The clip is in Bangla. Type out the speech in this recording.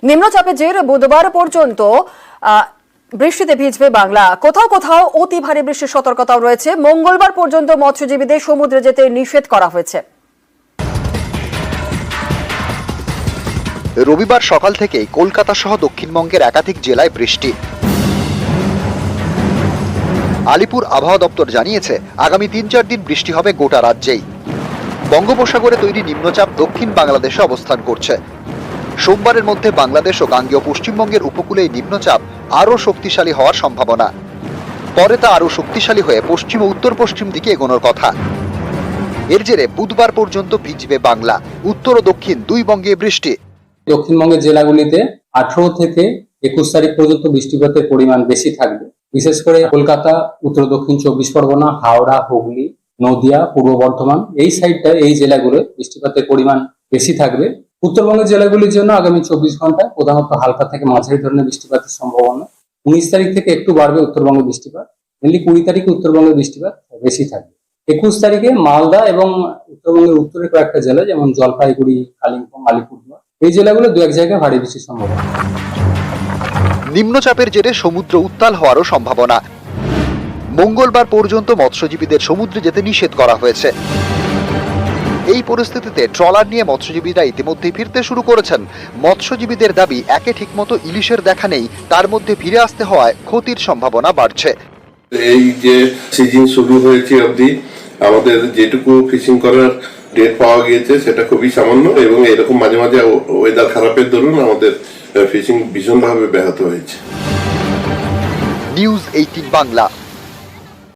নিম্নচাপের জের বুধবার পর্যন্ত বৃষ্টিতে ভিজবে বাংলা। কোথাও কোথাও অতি ভারী বৃষ্টির সতর্কতাও রয়েছে। মঙ্গলবার পর্যন্ত মৎস্যজীবীদের সমুদ্রে যেতে নিষেধ করা হয়েছে। রবিবার সকাল থেকেই কলকাতা সহ দক্ষিণবঙ্গের একাধিক জেলায় বৃষ্টি। আলিপুর আবহাওয়া দপ্তর জানিয়েছে আগামী ৩-৪ দিন বৃষ্টি হবে গোটা রাজ্যেই। বঙ্গোপসাগরে তৈরি নিম্নচাপ দক্ষিণ বাংলাদেশে অবস্থান করছে। সোমবারের মধ্যে বাংলাদেশ ও গাঙ্গেয় পশ্চিমবঙ্গের উপকূলে এই নিম্নচাপ আরও শক্তিশালী হওয়ার সম্ভাবনা। পরে তা আরও শক্তিশালী হয়ে পশ্চিম ও উত্তর পশ্চিম দিকে এগোনোর কথা। এর জেরে বুধবার পর্যন্ত ভিজবে বাংলা। উত্তর ও দক্ষিণ দুই বঙ্গে বৃষ্টি। দক্ষিণবঙ্গের জেলাগুলিতে 18 থেকে 21 তারিখ পর্যন্ত বৃষ্টিপাতের পরিমাণ বেশি থাকবে। বিশেষ করে কলকাতা, উত্তর দক্ষিণ 24 পরগনা, হাওড়া, হুগলি, নদিয়া, পূর্ব বর্ধমান এই সাইডটা, এই জেলাগুলোয় বৃষ্টিপাতের পরিমাণ বেশি থাকবে। উত্তরবঙ্গের জেলাগুলির জন্য আগামী 24 ঘন্টায় প্রধানত হালকা থেকে মাঝারি ধরনের বৃষ্টিপাতের সম্ভাবনা। 19 তারিখ থেকে একটু বাড়বে উত্তরবঙ্গের বৃষ্টিপাত। মেনলি 20 তারিখে উত্তরবঙ্গের বৃষ্টিপাত বেশি থাকবে। 21 তারিখে মালদা এবং উত্তরবঙ্গের উত্তরের কয়েকটা জেলা যেমন জলপাইগুড়ি, কালিম্পং, আলিপুরদুয়ার এই জেলাগুলো দু এক জায়গায় ভারী বৃষ্টির সম্ভাবনা। নিম্নচাপের জেরে সমুদ্র উত্তাল হওয়ারও সম্ভাবনা। মঙ্গলবার পর্যন্ত মৎস্যজীবীদের সমুদ্রে যেতে নিষেধ করা হয়েছে। এই পরিস্থিতিতে ট্রলার নিয়ে মৎস্যজীবীরা ইতিমধ্যেই ফিরতে শুরু করেছেন। মৎস্যজীবীদের দাবি, একে ঠিকমতো ইলিশের দেখা নেই, তার মধ্যে ফিরে আসতে হওয়ায় ক্ষতির সম্ভাবনা বাড়ছে। এই যে সিজন শুরু হয়েছে অবধি আমাদের যেটুকু ফিশিং করার ডেট পাওয়া গিয়েছে সেটা খুবই সামান্য, এবং এরকম মাঝে মাঝে ওয়েদার খারাপের দরুন আমাদের ফিশিং ভীষণভাবে ব্যাহত হয়েছে। নিউজ 18 বাংলা।